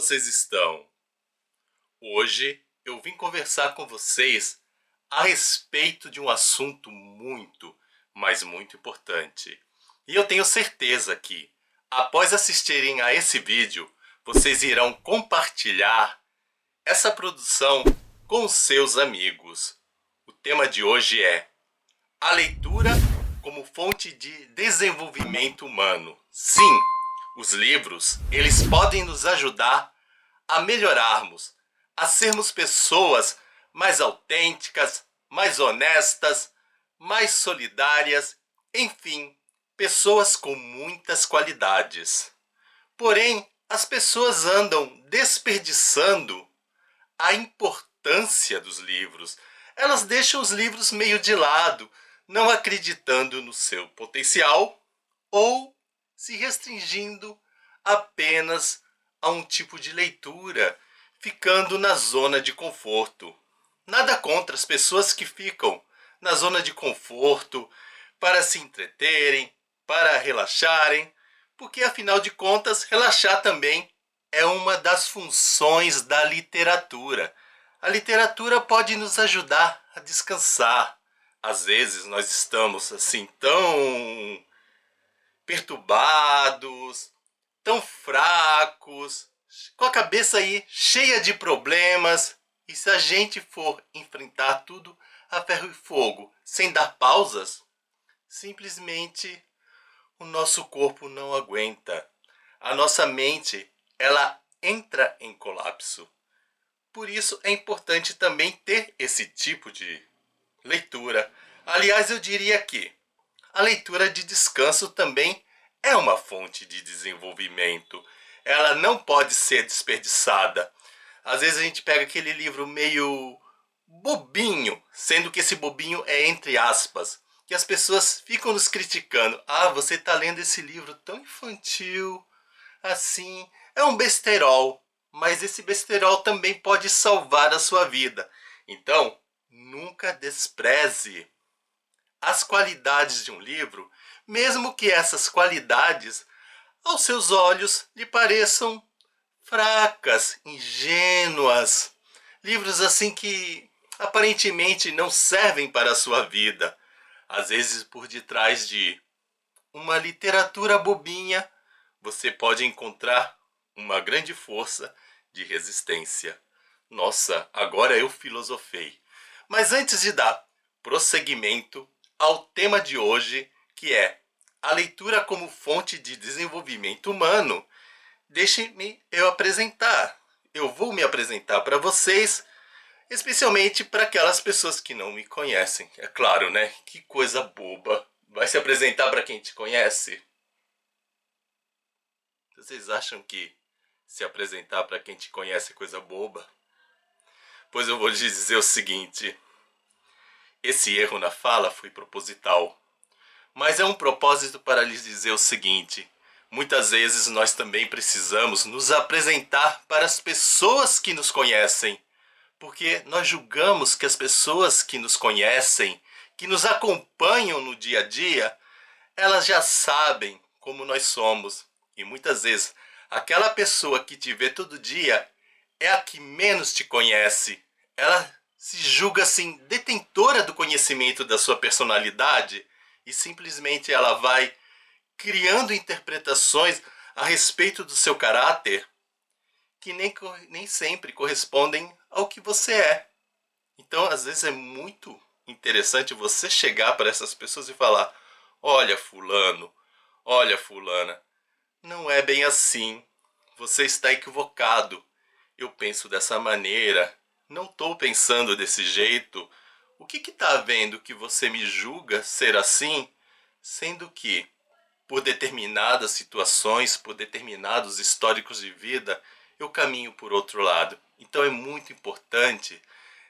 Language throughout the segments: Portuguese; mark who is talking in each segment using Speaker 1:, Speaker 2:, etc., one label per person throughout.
Speaker 1: vocês estão? Hoje eu vim conversar com vocês a respeito de um assunto muito, mas muito importante. E eu tenho certeza que, após assistirem a esse vídeo, vocês irão compartilhar essa produção com seus amigos. O tema de hoje é a leitura como fonte de desenvolvimento humano. Sim, os livros, eles podem nos ajudar a melhorarmos, a sermos pessoas mais autênticas, mais honestas, mais solidárias, enfim, pessoas com muitas qualidades. Porém, as pessoas andam desperdiçando a importância dos livros. Elas deixam os livros meio de lado, não acreditando no seu potencial ou se restringindo apenas a um tipo de leitura, ficando na zona de conforto. Nada contra as pessoas que ficam na zona de conforto para se entreterem, para relaxarem, porque afinal de contas, relaxar também é uma das funções da literatura. A literatura pode nos ajudar a descansar. Às vezes nós estamos assim tão perturbados, tão fracos, com a cabeça aí cheia de problemas. E se a gente for enfrentar tudo a ferro e fogo, sem dar pausas, simplesmente o nosso corpo não aguenta. A nossa mente, ela entra em colapso. Por isso é importante também ter esse tipo de leitura. Aliás, eu diria que a leitura de descanso também é uma fonte de desenvolvimento. Ela não pode ser desperdiçada. Às vezes a gente pega aquele livro meio bobinho, sendo que esse bobinho é entre aspas, que as pessoas ficam nos criticando. Ah, você está lendo esse livro tão infantil, assim, é um besterol. Mas esse besterol também pode salvar a sua vida. Então, nunca despreze as qualidades de um livro, mesmo que essas qualidades, aos seus olhos, lhe pareçam fracas, ingênuas. Livros assim que aparentemente não servem para a sua vida. Às vezes, por detrás de uma literatura bobinha, você pode encontrar uma grande força de resistência. Nossa, agora eu filosofei. Mas antes de dar prosseguimento ao tema de hoje, que é a leitura como fonte de desenvolvimento humano, deixe-me eu apresentar. Eu vou me apresentar para vocês, especialmente para aquelas pessoas que não me conhecem. É claro, né? Que coisa boba. Vai se apresentar para quem te conhece? Vocês acham que se apresentar para quem te conhece é coisa boba? Pois eu vou lhes dizer o seguinte: esse erro na fala foi proposital. Mas é um propósito para lhes dizer o seguinte: muitas vezes nós também precisamos nos apresentar para as pessoas que nos conhecem, porque nós julgamos que as pessoas que nos conhecem, que nos acompanham no dia a dia, elas já sabem como nós somos. E muitas vezes aquela pessoa que te vê todo dia é a que menos te conhece. Ela se julga assim detentora do conhecimento da sua personalidade e simplesmente ela vai criando interpretações a respeito do seu caráter que nem sempre correspondem ao que você é. Então, às vezes é muito interessante você chegar para essas pessoas e falar: olha fulano, olha fulana, não é bem assim. Você está equivocado. Eu penso dessa maneira. Não estou pensando desse jeito. O que está havendo que você me julga ser assim? Sendo que, por determinadas situações, por determinados históricos de vida, eu caminho por outro lado. Então é muito importante,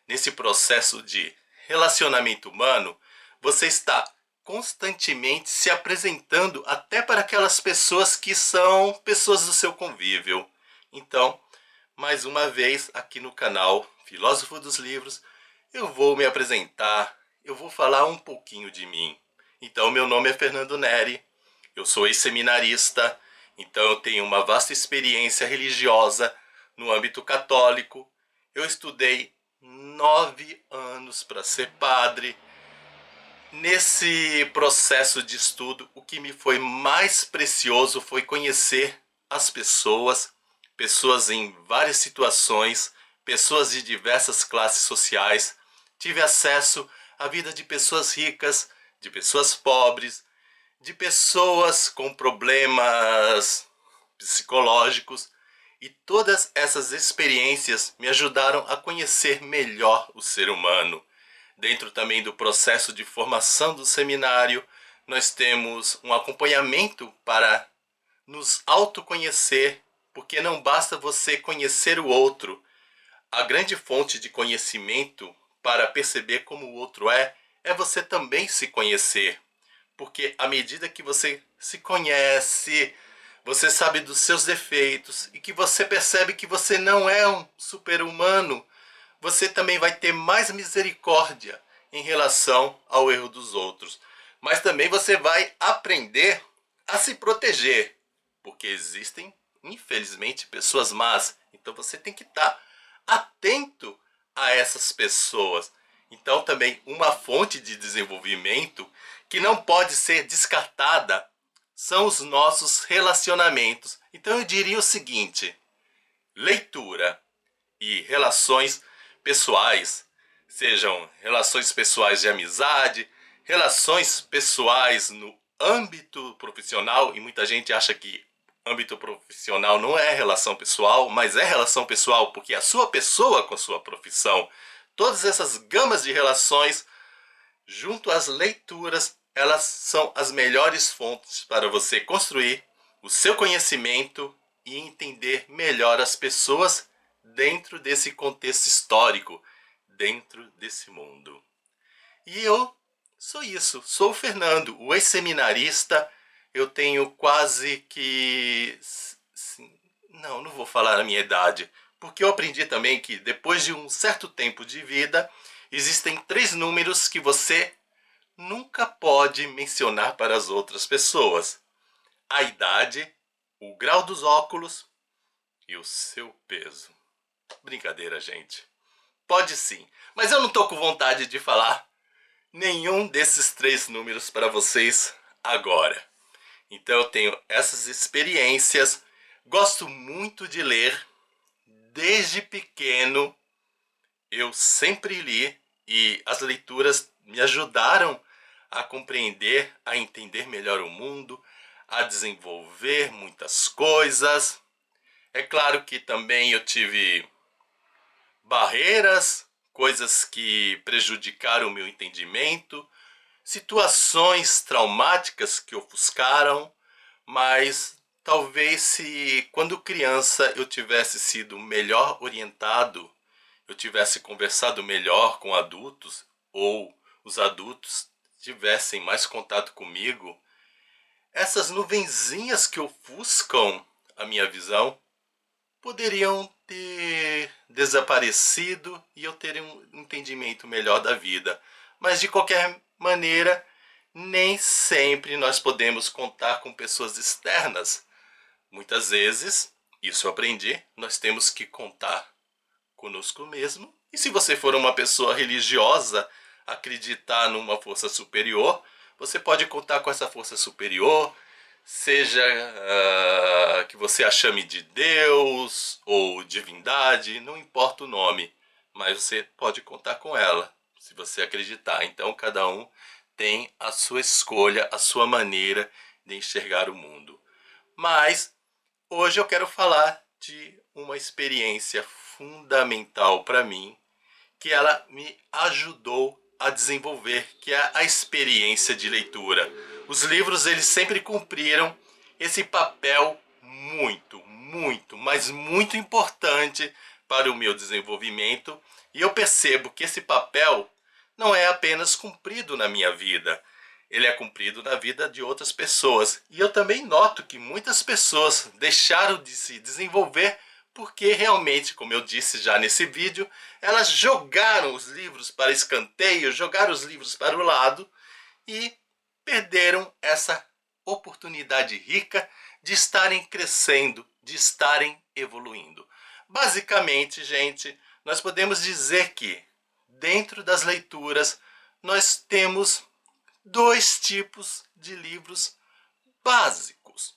Speaker 1: nesse processo de relacionamento humano, você está constantemente se apresentando até para aquelas pessoas que são pessoas do seu convívio. Então, mais uma vez aqui no canal Filósofo dos Livros, eu vou me apresentar, eu vou falar um pouquinho de mim. Então, meu nome é Fernando Neri, eu sou ex-seminarista, então eu tenho uma vasta experiência religiosa no âmbito católico. Eu estudei 9 anos para ser padre. Nesse processo de estudo, o que me foi mais precioso foi conhecer as pessoas, pessoas em várias situações, pessoas de diversas classes sociais. Tive acesso à vida de pessoas ricas, de pessoas pobres, de pessoas com problemas psicológicos, e todas essas experiências me ajudaram a conhecer melhor o ser humano. Dentro também do processo de formação do seminário, nós temos um acompanhamento para nos autoconhecer, porque não basta você conhecer o outro. A grande fonte de conhecimento para perceber como o outro é você também se conhecer. Porque à medida que você se conhece, você sabe dos seus defeitos e que você percebe que você não é um super-humano, você também vai ter mais misericórdia em relação ao erro dos outros. Mas também você vai aprender a se proteger, porque existem, infelizmente, pessoas más. Então você tem que estar atento a essas pessoas. Então também uma fonte de desenvolvimento que não pode ser descartada são os nossos relacionamentos. Então eu diria o seguinte: leitura e relações pessoais, sejam relações pessoais de amizade, relações pessoais no âmbito profissional, e muita gente acha que âmbito profissional não é relação pessoal, mas é relação pessoal, porque é a sua pessoa com a sua profissão. Todas essas gamas de relações, junto às leituras, elas são as melhores fontes para você construir o seu conhecimento e entender melhor as pessoas dentro desse contexto histórico, dentro desse mundo. E eu sou isso, sou o Fernando, o ex-seminarista. Eu tenho quase que... não vou falar a minha idade, porque eu aprendi também que depois de um certo tempo de vida, existem 3 números que você nunca pode mencionar para as outras pessoas: a idade, o grau dos óculos e o seu peso. Brincadeira, gente. Pode sim, mas eu não tô com vontade de falar nenhum desses 3 números para vocês agora. Então eu tenho essas experiências, gosto muito de ler, desde pequeno eu sempre li, e as leituras me ajudaram a compreender, a entender melhor o mundo, a desenvolver muitas coisas. É claro que também eu tive barreiras, coisas que prejudicaram o meu entendimento, situações traumáticas que ofuscaram, mas talvez se quando criança eu tivesse sido melhor orientado, eu tivesse conversado melhor com adultos, ou os adultos tivessem mais contato comigo, essas nuvenzinhas que ofuscam a minha visão poderiam ter desaparecido e eu ter um entendimento melhor da vida. Mas de qualquer maneira, nem sempre nós podemos contar com pessoas externas. Muitas vezes, isso eu aprendi, nós temos que contar conosco mesmo. E se você for uma pessoa religiosa, acreditar numa força superior, você pode contar com essa força superior, seja que você a chame de Deus ou divindade, não importa o nome, mas você pode contar com ela, se você acreditar. Então cada um tem a sua escolha, a sua maneira de enxergar o mundo. Mas hoje eu quero falar de uma experiência fundamental para mim, que ela me ajudou a desenvolver, que é a experiência de leitura. Os livros, eles sempre cumpriram esse papel mas muito importante para o meu desenvolvimento, e eu percebo que esse papel não é apenas cumprido na minha vida, ele é cumprido na vida de outras pessoas. E eu também noto que muitas pessoas deixaram de se desenvolver porque realmente, como eu disse já nesse vídeo, elas jogaram os livros para escanteio, jogaram os livros para o lado e perderam essa oportunidade rica de estarem crescendo, de estarem evoluindo. Basicamente, gente, nós podemos dizer que dentro das leituras nós temos dois tipos de livros básicos.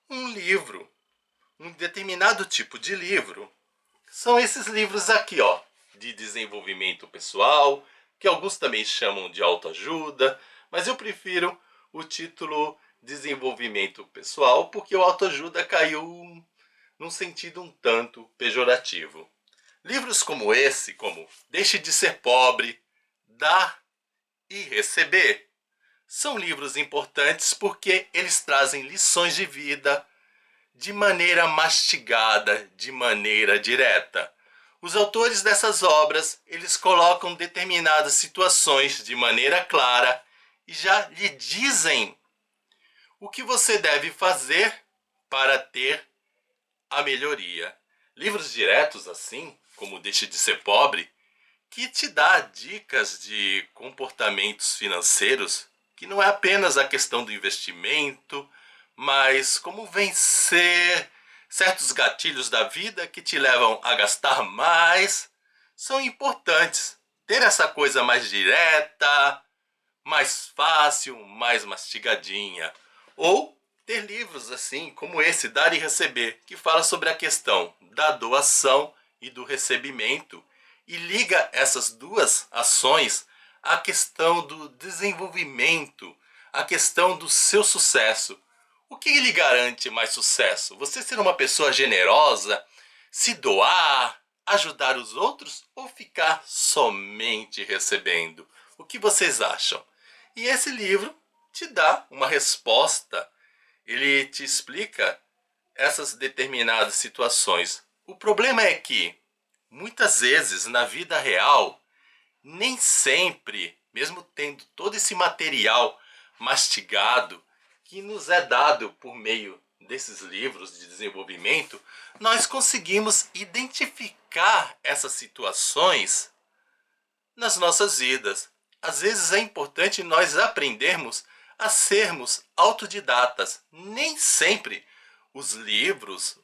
Speaker 1: Um determinado tipo de livro, são esses livros aqui, ó, de desenvolvimento pessoal, que alguns também chamam de autoajuda, mas eu prefiro o título desenvolvimento pessoal porque o autoajuda caiu num sentido um tanto pejorativo. Livros como esse, como Deixe de Ser Pobre, Dar e Receber, são livros importantes porque eles trazem lições de vida de maneira mastigada, de maneira direta. Os autores dessas obras, eles colocam determinadas situações de maneira clara e já lhe dizem o que você deve fazer para ter a melhoria. Livros diretos assim, como Deixe de Ser Pobre, que te dá dicas de comportamentos financeiros, que não é apenas a questão do investimento, mas como vencer certos gatilhos da vida que te levam a gastar mais, são importantes. Ter essa coisa mais direta, mais fácil, mais mastigadinha. Ou ter livros assim, como esse, Dar e Receber, que fala sobre a questão da doação e do recebimento e liga essas duas ações à questão do desenvolvimento, à questão do seu sucesso. O que lhe garante mais sucesso? Você ser uma pessoa generosa, se doar, ajudar os outros ou ficar somente recebendo? O que vocês acham? E esse livro te dá uma resposta. Ele te explica essas determinadas situações. O problema é que, muitas vezes, na vida real, nem sempre, mesmo tendo todo esse material mastigado que nos é dado por meio desses livros de desenvolvimento, nós conseguimos identificar essas situações nas nossas vidas. Às vezes é importante nós aprendermos a sermos autodidatas. Nem sempre os livros,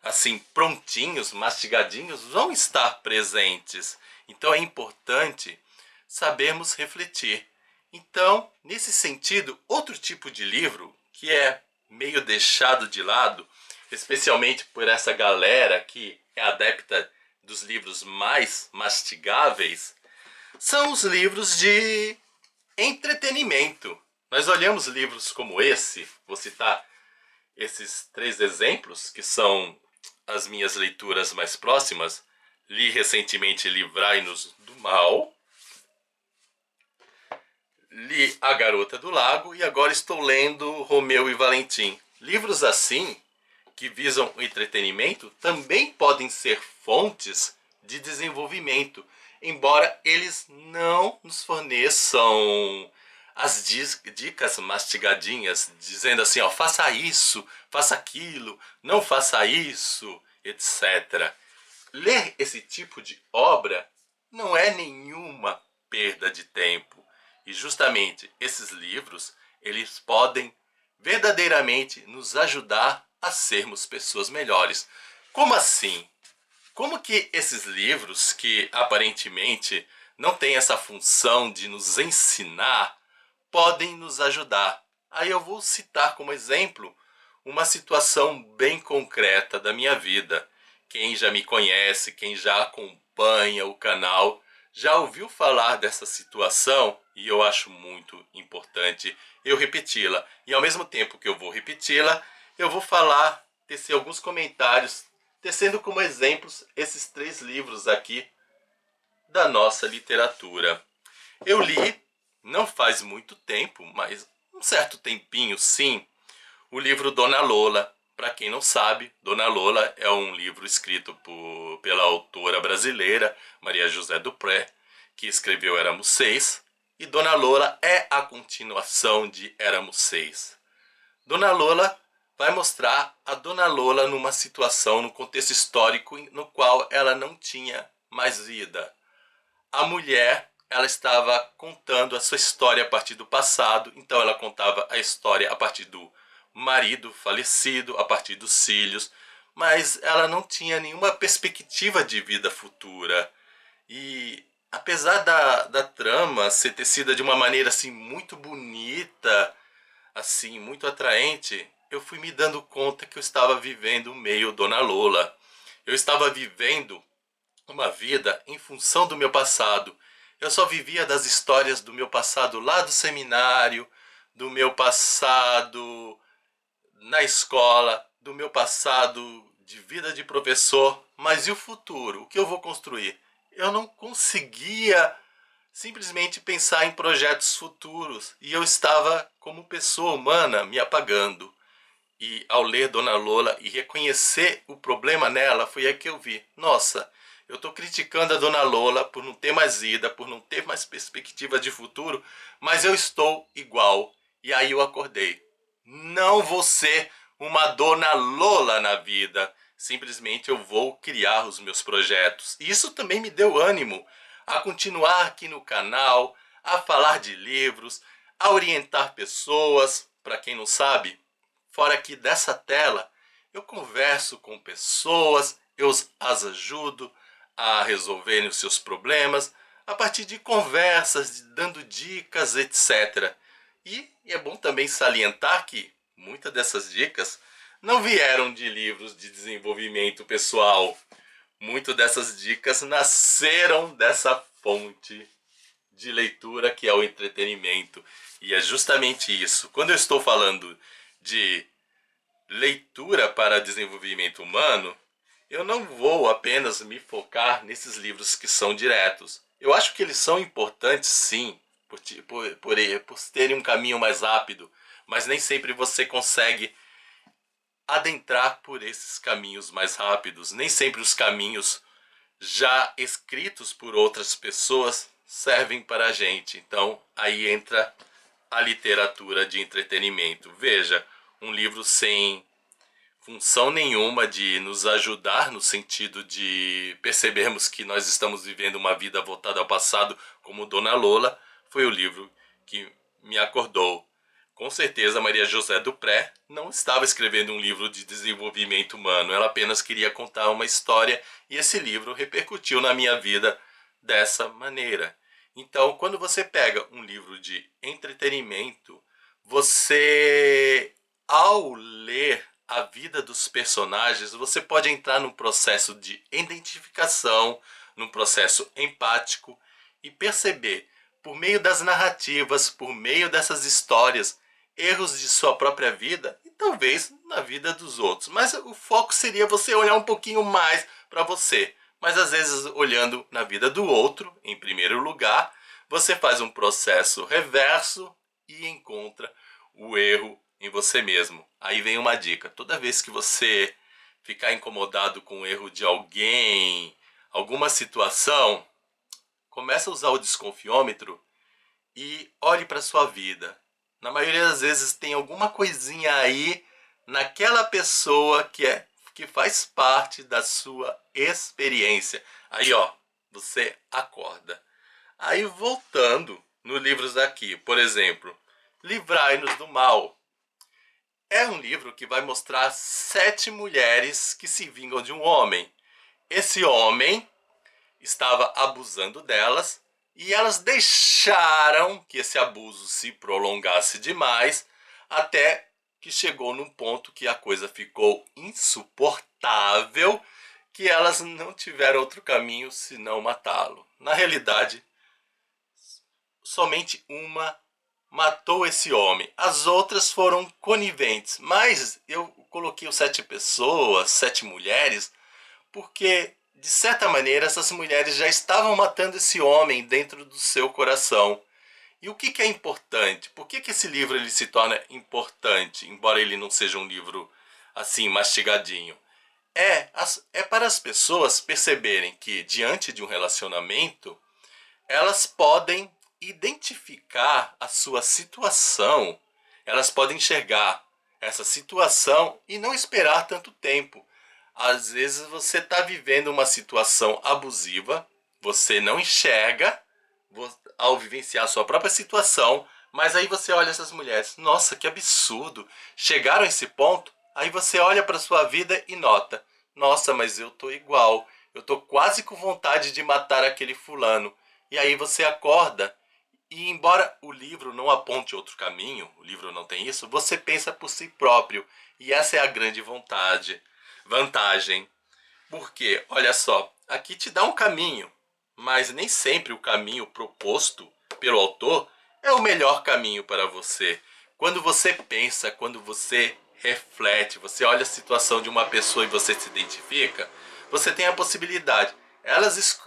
Speaker 1: assim, prontinhos, mastigadinhos, vão estar presentes. Então é importante sabermos refletir. Então, nesse sentido, outro tipo de livro que é meio deixado de lado, especialmente por essa galera que é adepta dos livros mais mastigáveis, são os livros de entretenimento. Nós olhamos livros como esse, vou citar esses três exemplos, que são as minhas leituras mais próximas. Li recentemente Livrai-nos do Mal, li A Garota do Lago e agora estou lendo Romeu e Valentim. Livros assim, que visam o entretenimento, também podem ser fontes de desenvolvimento, embora eles não nos forneçam as dicas mastigadinhas, dizendo assim, ó, faça isso, faça aquilo, não faça isso, etc. Ler esse tipo de obra não é nenhuma perda de tempo. E justamente esses livros, eles podem verdadeiramente nos ajudar a sermos pessoas melhores. Como assim? Como que esses livros, que aparentemente não têm essa função de nos ensinar, podem nos ajudar? Aí eu vou citar como exemplo uma situação bem concreta da minha vida. Quem já me conhece, quem já acompanha o canal, já ouviu falar dessa situação e eu acho muito importante eu repeti-la. E ao mesmo tempo que eu vou repeti-la, eu vou falar, tecer alguns comentários, tecendo como exemplos esses três livros aqui da nossa literatura. Eu li, não faz muito tempo, mas um certo tempinho sim, o livro Dona Lola. Para quem não sabe, Dona Lola é um livro escrito pela autora brasileira Maria José Dupré, que escreveu Éramos Seis, e Dona Lola é a continuação de Éramos Seis. Dona Lola vai mostrar a Dona Lola numa situação, num contexto histórico no qual ela não tinha mais vida. A mulher, ela estava contando a sua história a partir do passado, então ela contava a história a partir do marido falecido, a partir dos filhos, mas ela não tinha nenhuma perspectiva de vida futura. E apesar da trama ser tecida de uma maneira assim muito bonita, assim, muito atraente, eu fui me dando conta que eu estava vivendo meio Dona Lola. Eu estava vivendo uma vida em função do meu passado. Eu só vivia das histórias do meu passado lá do seminário, do meu passado na escola, do meu passado de vida de professor. Mas e o futuro? O que eu vou construir? Eu não conseguia simplesmente pensar em projetos futuros e eu estava, como pessoa humana, me apagando. E ao ler Dona Lola e reconhecer o problema nela, foi aí que eu vi: nossa, eu estou criticando a Dona Lola por não ter mais vida, por não ter mais perspectiva de futuro, mas eu estou igual. E aí eu acordei: não vou ser uma Dona Lola na vida, simplesmente eu vou criar os meus projetos. E isso também me deu ânimo a continuar aqui no canal, a falar de livros, a orientar pessoas. Para quem não sabe, fora aqui dessa tela, eu converso com pessoas, eu as ajudo a resolverem os seus problemas a partir de conversas, dando dicas, etc. E é bom também salientar que muitas dessas dicas não vieram de livros de desenvolvimento pessoal. Muitas dessas dicas nasceram dessa fonte de leitura que é o entretenimento. E é justamente isso. Quando eu estou falando de leitura para desenvolvimento humano, eu não vou apenas me focar nesses livros que são diretos. Eu acho que eles são importantes, sim, por terem um caminho mais rápido, mas nem sempre você consegue adentrar por esses caminhos mais rápidos. Nem sempre os caminhos já escritos por outras pessoas servem para a gente. Então aí entra a literatura de entretenimento. Veja, um livro sem função nenhuma de nos ajudar no sentido de percebermos que nós estamos vivendo uma vida voltada ao passado, como Dona Lola, foi o livro que me acordou. Com certeza Maria José Dupré não estava escrevendo um livro de desenvolvimento humano, ela apenas queria contar uma história e esse livro repercutiu na minha vida dessa maneira. Então, quando você pega um livro de entretenimento, você, ao ler a vida dos personagens, você pode entrar num processo de identificação, num processo empático e perceber, por meio das narrativas, por meio dessas histórias, erros de sua própria vida e talvez na vida dos outros. Mas o foco seria você olhar um pouquinho mais para você. Mas às vezes, olhando na vida do outro, em primeiro lugar, você faz um processo reverso e encontra o erro em você mesmo. Aí vem uma dica: toda vez que você ficar incomodado com o erro de alguém, alguma situação, começa a usar o desconfiômetro e olhe para sua vida. Na maioria das vezes tem alguma coisinha aí naquela pessoa que faz parte da sua experiência. Aí, ó, você acorda. Aí, voltando nos livros aqui, por exemplo, Livrai-nos do Mal. É um livro que vai mostrar 7 mulheres que se vingam de um homem. Esse homem estava abusando delas e elas deixaram que esse abuso se prolongasse demais, até que chegou num ponto que a coisa ficou insuportável, que elas não tiveram outro caminho senão matá-lo. Na realidade, somente uma matou esse homem. As outras foram coniventes. Mas eu coloquei os 7 pessoas, 7 mulheres, porque de certa maneira essas mulheres já estavam matando esse homem dentro do seu coração. E o que é importante? Por que esse livro ele se torna importante, embora ele não seja um livro assim mastigadinho? É para as pessoas perceberem que diante de um relacionamento elas podem identificar a sua situação, elas podem enxergar essa situação e não esperar tanto tempo. Às vezes você está vivendo uma situação abusiva, você não enxerga ao vivenciar a sua própria situação, mas aí você olha essas mulheres: nossa, que absurdo, chegaram a esse ponto. Aí você olha para sua vida e nota: nossa, mas eu tô igual, eu tô quase com vontade de matar aquele fulano. E aí você acorda e embora o livro não aponte outro caminho, o livro não tem isso, você pensa por si próprio. E essa é a grande vantagem. Porque, olha só, aqui te dá um caminho, mas nem sempre o caminho proposto pelo autor é o melhor caminho para você. Quando você pensa, quando você reflete, você olha a situação de uma pessoa e você se identifica, você tem a possibilidade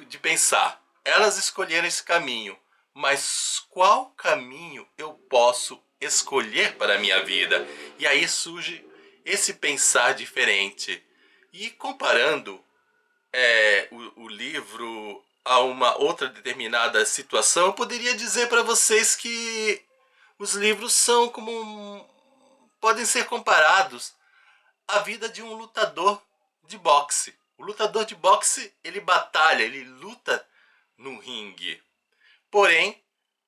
Speaker 1: de pensar, elas escolheram esse caminho, mas qual caminho eu posso escolher para a minha vida? E aí surge esse pensar diferente. E comparando o livro a uma outra determinada situação, eu poderia dizer para vocês que os livros são como podem ser comparados à vida de um lutador de boxe. O lutador de boxe, ele batalha, ele luta no ringue. Porém,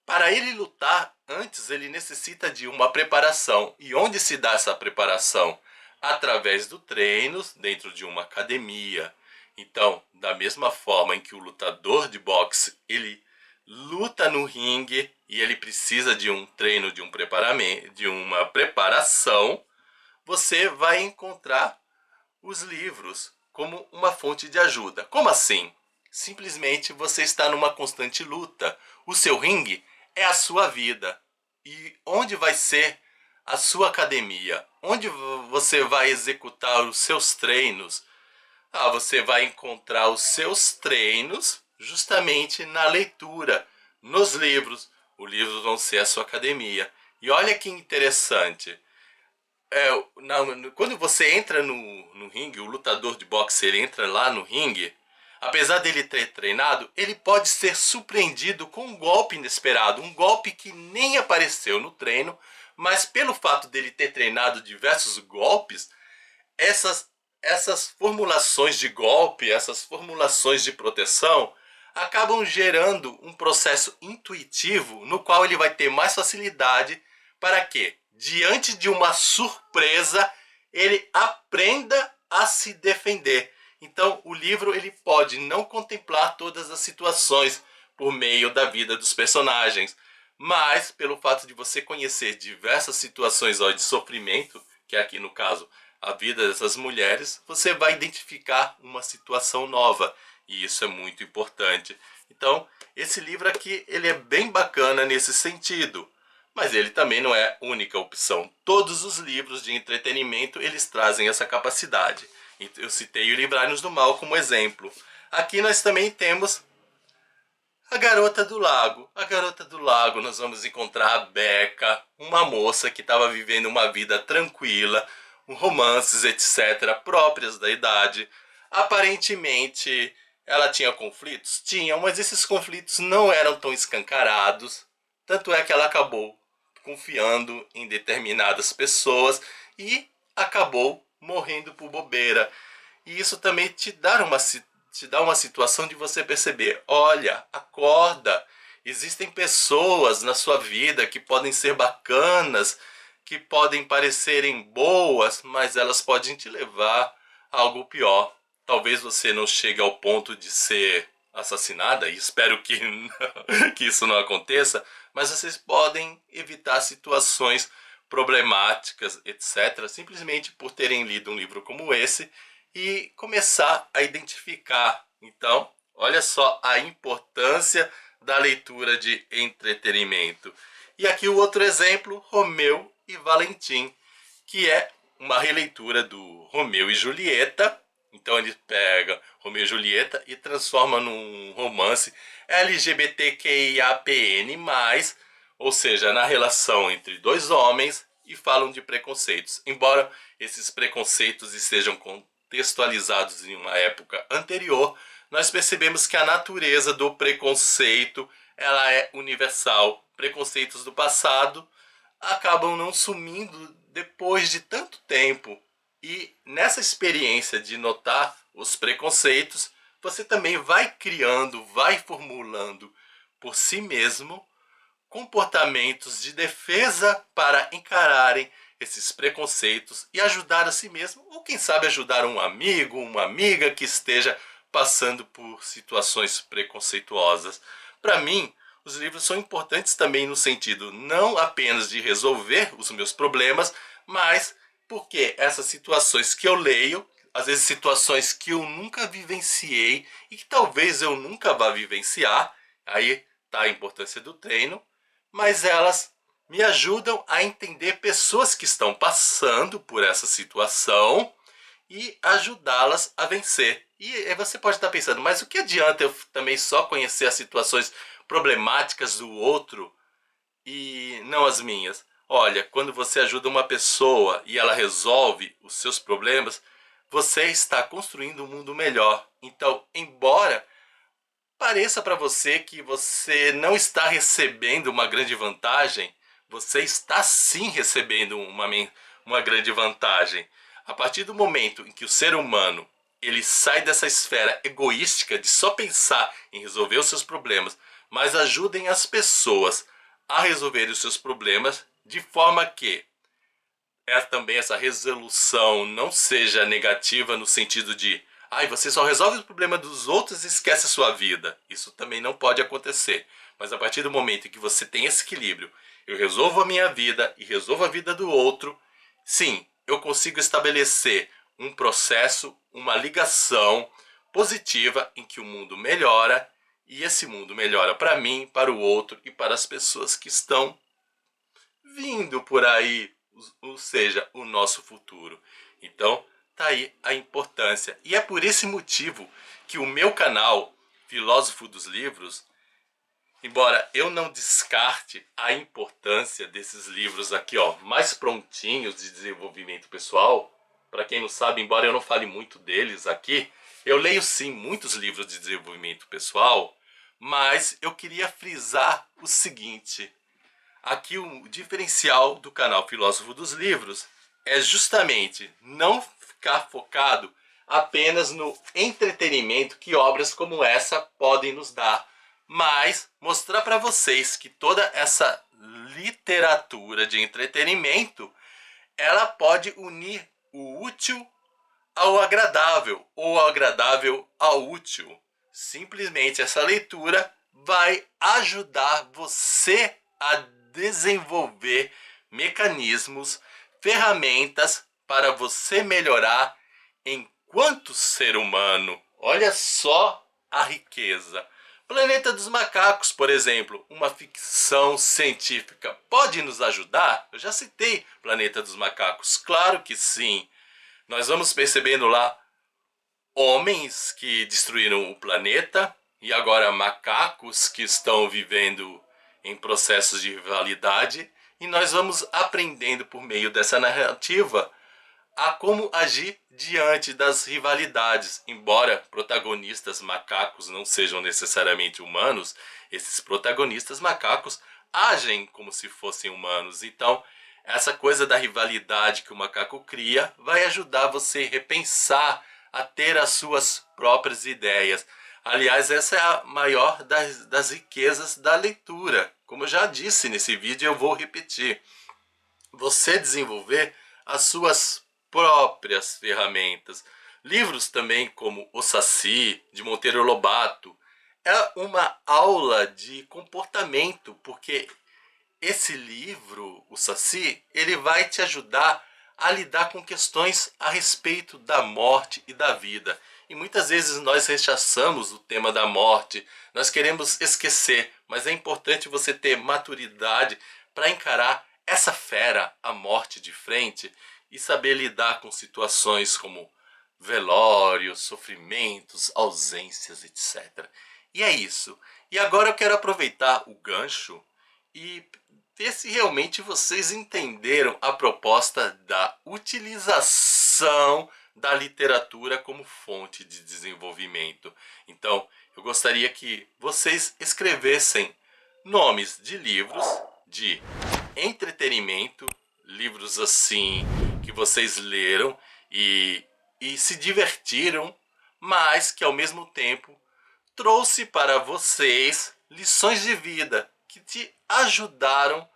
Speaker 1: para ele lutar, antes ele necessita de uma preparação. E onde se dá essa preparação? Através do treino dentro de uma academia. Então, da mesma forma em que o lutador de boxe, ele luta no ringue e ele precisa de um treino, de um preparamento, de uma preparação, você vai encontrar os livros como uma fonte de ajuda. Como assim? Simplesmente você está numa constante luta. O seu ringue é a sua vida. E onde vai ser a sua academia? Onde você vai executar os seus treinos? Você vai encontrar os seus treinos justamente na leitura, nos livros. Os livros vão ser a sua academia. E olha que interessante. Quando você entra no ringue, o lutador de boxe ele entra lá no ringue, apesar dele ter treinado, ele pode ser surpreendido com um golpe inesperado, um golpe que nem apareceu no treino, mas pelo fato dele ter treinado diversos golpes, essas formulações de golpe, essas formulações de proteção, acabam gerando um processo intuitivo no qual ele vai ter mais facilidade para que, diante de uma surpresa, ele aprenda a se defender. Então, o livro ele pode não contemplar todas as situações por meio da vida dos personagens, mas pelo fato de você conhecer diversas situações de sofrimento, que é aqui no caso a vida dessas mulheres, você vai identificar uma situação nova, e isso é muito importante. Então, esse livro aqui ele é bem bacana nesse sentido. Mas ele também não é a única opção. Todos os livros de entretenimento eles trazem essa capacidade. Eu citei o Livrai-nos do Mal como exemplo. Aqui nós também temos a Garota do Lago. A Garota do Lago nós vamos encontrar a Becca, uma moça que estava vivendo uma vida tranquila, romances, etc., próprias da idade. Aparentemente ela tinha conflitos? Tinha, mas esses conflitos não eram tão escancarados. Tanto é que ela acabou confiando em determinadas pessoas e acabou morrendo por bobeira. E isso também te dá uma situação de você perceber, olha, acorda, existem pessoas na sua vida que podem ser bacanas, que podem parecerem boas, mas elas podem te levar a algo pior. Talvez você não chegue ao ponto de ser assassinada, e espero que, que isso não aconteça, mas vocês podem evitar situações problemáticas, etc., simplesmente por terem lido um livro como esse e começar a identificar. Então, olha só a importância da leitura de entretenimento. E aqui o outro exemplo, Romeu e Valentim, que é uma releitura do Romeu e Julieta. Então ele pega Romeu e Julieta e transforma num romance LGBTQIAPN+, ou seja, na relação entre dois homens, e falam de preconceitos. Embora esses preconceitos estejam contextualizados em uma época anterior, nós percebemos que a natureza do preconceito ela é universal. Preconceitos do passado acabam não sumindo depois de tanto tempo. E nessa experiência de notar os preconceitos, você também vai criando, vai formulando por si mesmo comportamentos de defesa para encararem esses preconceitos e ajudar a si mesmo, ou quem sabe ajudar um amigo, uma amiga que esteja passando por situações preconceituosas. Para mim, os livros são importantes também no sentido não apenas de resolver os meus problemas, mas porque essas situações que eu leio, às vezes situações que eu nunca vivenciei e que talvez eu nunca vá vivenciar, aí está a importância do treino, mas elas me ajudam a entender pessoas que estão passando por essa situação e ajudá-las a vencer. E você pode estar pensando, mas o que adianta eu também só conhecer as situações problemáticas do outro e não as minhas? Olha, quando você ajuda uma pessoa e ela resolve os seus problemas, você está construindo um mundo melhor. Então, embora pareça para você que você não está recebendo uma grande vantagem, você está sim recebendo uma grande vantagem. A partir do momento em que o ser humano ele sai dessa esfera egoística de só pensar em resolver os seus problemas, mas ajudem as pessoas a resolverem os seus problemas de forma que também essa resolução não seja negativa no sentido de você só resolve o problema dos outros e esquece a sua vida. Isso também não pode acontecer. Mas a partir do momento em que você tem esse equilíbrio, eu resolvo a minha vida e resolvo a vida do outro, sim, eu consigo estabelecer um processo, uma ligação positiva em que o mundo melhora e esse mundo melhora para mim, para o outro e para as pessoas que estão vindo por aí, ou seja, o nosso futuro. Então, tá aí a importância. E é por esse motivo que o meu canal, Filósofo dos Livros, embora eu não descarte a importância desses livros aqui, ó, mais prontinhos de desenvolvimento pessoal, para quem não sabe, embora eu não fale muito deles aqui, eu leio sim muitos livros de desenvolvimento pessoal, mas eu queria frisar o seguinte: aqui o diferencial do canal Filósofo dos Livros é justamente não ficar focado apenas no entretenimento que obras como essa podem nos dar, mas mostrar para vocês que toda essa literatura de entretenimento ela pode unir o útil ao agradável ou o agradável ao útil. Simplesmente essa leitura vai ajudar você a desenvolver mecanismos, ferramentas para você melhorar enquanto ser humano. Olha só a riqueza. Planeta dos Macacos, por exemplo, uma ficção científica, pode nos ajudar? Eu já citei Planeta dos Macacos, claro que sim. Nós vamos percebendo lá homens que destruíram o planeta e agora macacos que estão vivendo em processos de rivalidade, e nós vamos aprendendo por meio dessa narrativa a como agir diante das rivalidades. Embora protagonistas macacos não sejam necessariamente humanos, esses protagonistas macacos agem como se fossem humanos. Então, essa coisa da rivalidade que o macaco cria vai ajudar você a repensar, a ter as suas próprias ideias. Aliás, essa é a maior das riquezas da leitura. Como eu já disse nesse vídeo, eu vou repetir. Você desenvolver as suas próprias ferramentas. Livros também como O Saci, de Monteiro Lobato, é uma aula de comportamento, porque esse livro, O Saci, ele vai te ajudar a lidar com questões a respeito da morte e da vida. E muitas vezes nós rechaçamos o tema da morte, nós queremos esquecer, mas é importante você ter maturidade para encarar essa fera, a morte, de frente e saber lidar com situações como velórios, sofrimentos, ausências, etc. E é isso. E agora eu quero aproveitar o gancho e ver se realmente vocês entenderam a proposta da utilização da literatura como fonte de desenvolvimento. Então, eu gostaria que vocês escrevessem nomes de livros de entretenimento, livros assim que vocês leram e se divertiram, mas que ao mesmo tempo trouxe para vocês lições de vida que te ajudaram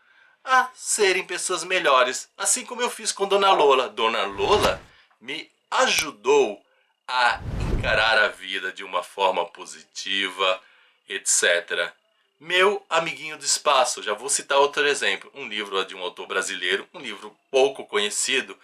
Speaker 1: a serem pessoas melhores, assim como eu fiz com Dona Lola. Dona Lola me ajudou a encarar a vida de uma forma positiva, etc. Meu Amiguinho do Espaço, já vou citar outro exemplo, um livro de um autor brasileiro, um livro pouco conhecido,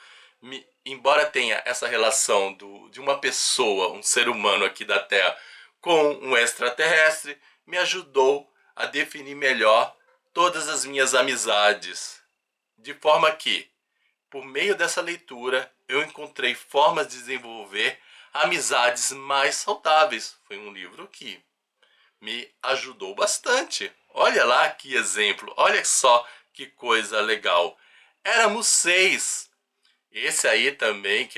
Speaker 1: embora tenha essa relação de uma pessoa, um ser humano aqui da Terra, com um extraterrestre, me ajudou a definir melhor todas as minhas amizades. De forma que, por meio dessa leitura, eu encontrei formas de desenvolver amizades mais saudáveis. Foi um livro que me ajudou bastante. Olha lá que exemplo, olha só que coisa legal. Éramos 6. Esse aí também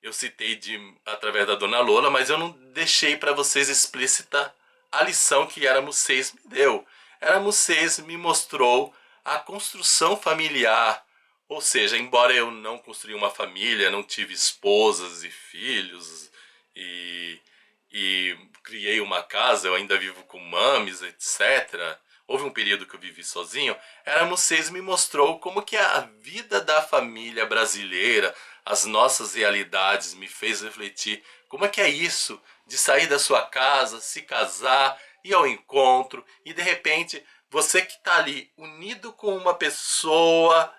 Speaker 1: eu citei através da Dona Lola, mas eu não deixei para vocês explícita a lição que Éramos 6 me deu. Éramos 6 me mostrou a construção familiar. Ou seja, embora eu não construí uma família, não tive esposas e filhos e criei uma casa, eu ainda vivo com mames, etc. Houve um período que eu vivi sozinho. Éramos 6 me mostrou como que a vida da família brasileira, as nossas realidades, me fez refletir como é que é isso de sair da sua casa, se casar, ir ao encontro e de repente você que está ali unido com uma pessoa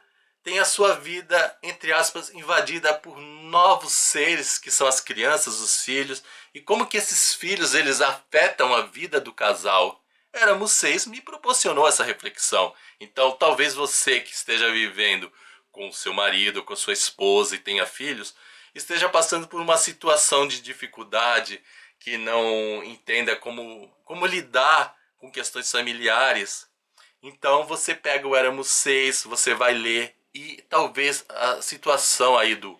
Speaker 1: tem a sua vida, entre aspas, invadida por novos seres que são as crianças, os filhos, e como que esses filhos eles afetam a vida do casal. Éramos 6 me proporcionou essa reflexão. Então talvez você que esteja vivendo com o seu marido, com a sua esposa e tenha filhos, esteja passando por uma situação de dificuldade, que não entenda como lidar com questões familiares. Então você pega o Éramos 6, você vai ler e talvez a situação aí do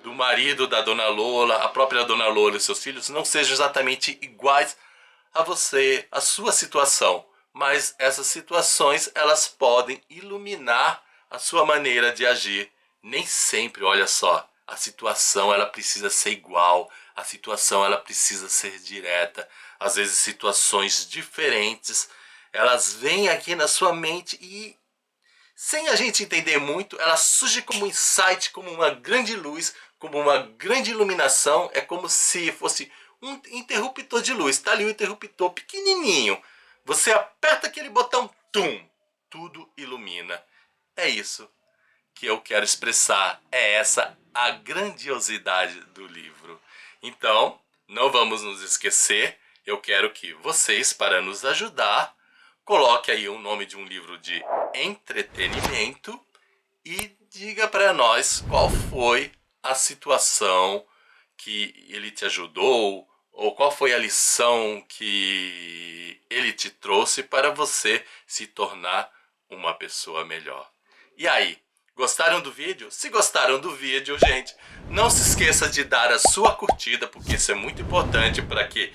Speaker 1: marido da Dona Lola, a própria Dona Lola e seus filhos não sejam exatamente iguais a você, a sua situação. Mas essas situações elas podem iluminar a sua maneira de agir. Nem sempre, olha só, a situação ela precisa ser igual, a situação ela precisa ser direta. Às vezes situações diferentes, elas vêm aqui na sua mente e sem a gente entender muito, ela surge como um insight, como uma grande luz, como uma grande iluminação. É como se fosse um interruptor de luz. Está ali um interruptor pequenininho. Você aperta aquele botão, tum, tudo ilumina. É isso que eu quero expressar. É essa a grandiosidade do livro. Então, não vamos nos esquecer. Eu quero que vocês, para nos ajudar, coloque aí o nome de um livro de entretenimento e diga para nós qual foi a situação que ele te ajudou ou qual foi a lição que ele te trouxe para você se tornar uma pessoa melhor. E aí, gostaram do vídeo? Se gostaram do vídeo, gente, não se esqueça de dar a sua curtida, porque isso é muito importante para que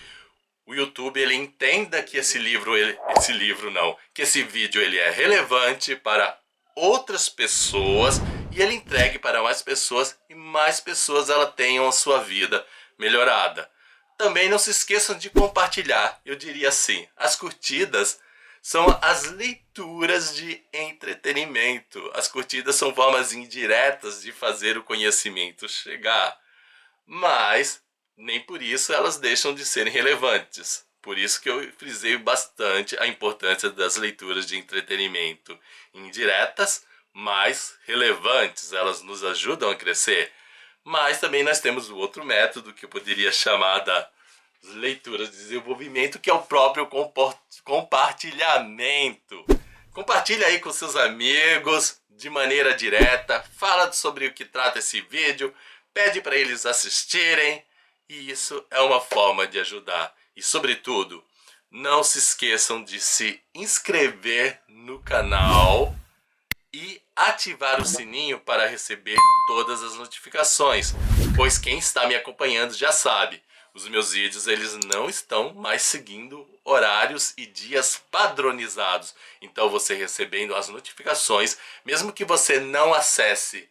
Speaker 1: o YouTube ele entenda que esse vídeo ele é relevante para outras pessoas e ele entregue para mais pessoas e mais pessoas ela tenham a sua vida melhorada. Também não se esqueçam de compartilhar. Eu diria assim, as curtidas são as leituras de entretenimento. As curtidas são formas indiretas de fazer o conhecimento chegar. Mas nem por isso elas deixam de serem relevantes. Por isso que eu frisei bastante a importância das leituras de entretenimento indiretas, mas relevantes. Elas nos ajudam a crescer. Mas também nós temos o outro método que eu poderia chamar das leituras de desenvolvimento, que é o próprio compartilhamento. Compartilha aí com seus amigos de maneira direta, fala sobre o que trata esse vídeo, pede para eles assistirem, e isso é uma forma de ajudar. E sobretudo, não se esqueçam de se inscrever no canal e ativar o sininho para receber todas as notificações, pois quem está me acompanhando já sabe, os meus vídeos eles não estão mais seguindo horários e dias padronizados. Então você recebendo as notificações, mesmo que você não acesse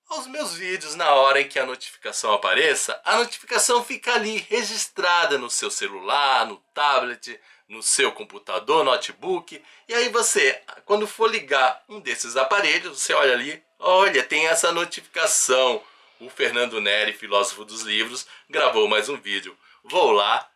Speaker 1: aos meus vídeos na hora em que a notificação apareça, a notificação fica ali registrada no seu celular, no tablet, no seu computador, notebook, e aí você, quando for ligar um desses aparelhos, você olha ali, olha, tem essa notificação. O Fernando Neri, filósofo dos livros, gravou mais um vídeo. Vou lá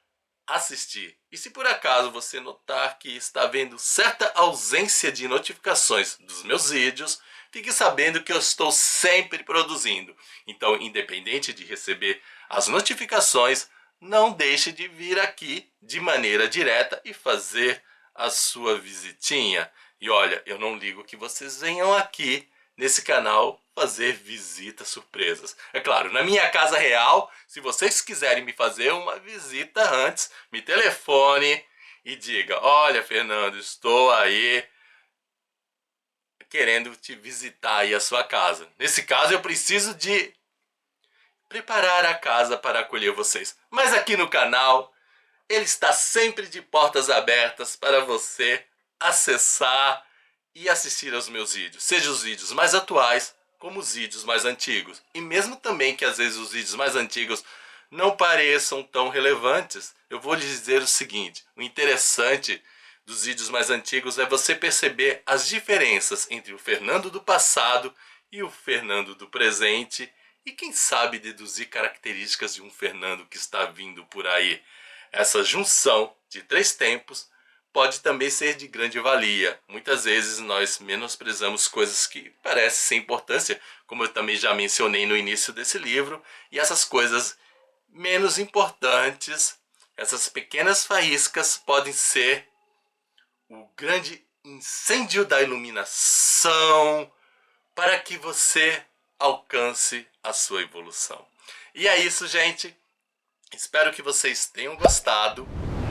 Speaker 1: assistir. E se por acaso você notar que está havendo certa ausência de notificações dos meus vídeos, fique sabendo que eu estou sempre produzindo. Então, independente de receber as notificações, não deixe de vir aqui de maneira direta e fazer a sua visitinha. E olha, eu não ligo que vocês venham aqui nesse canal fazer visitas surpresas. É claro, na minha casa real, se vocês quiserem me fazer uma visita antes, me telefone e diga: olha, Fernando, estou aí querendo te visitar aí a sua casa. Nesse caso, eu preciso de preparar a casa para acolher vocês. Mas aqui no canal, ele está sempre de portas abertas para você acessar e assistir aos meus vídeos. Seja os vídeos mais atuais, como os vídeos mais antigos. E mesmo também que às vezes os vídeos mais antigos não pareçam tão relevantes, eu vou lhe dizer o seguinte: o interessante dos vídeos mais antigos é você perceber as diferenças entre o Fernando do passado e o Fernando do presente, e quem sabe deduzir características de um Fernando que está vindo por aí. Essa junção de 3 tempos pode também ser de grande valia. Muitas vezes nós menosprezamos coisas que parecem sem importância, como eu também já mencionei no início desse livro, e essas coisas menos importantes, essas pequenas faíscas, podem ser o grande incêndio da iluminação para que você alcance a sua evolução. E é isso, gente. Espero que vocês tenham gostado.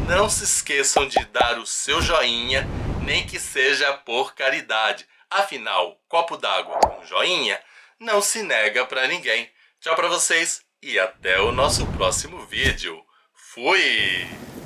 Speaker 1: Não se esqueçam de dar o seu joinha, nem que seja por caridade. Afinal, copo d'água com joinha não se nega para ninguém. Tchau para vocês e até o nosso próximo vídeo. Fui!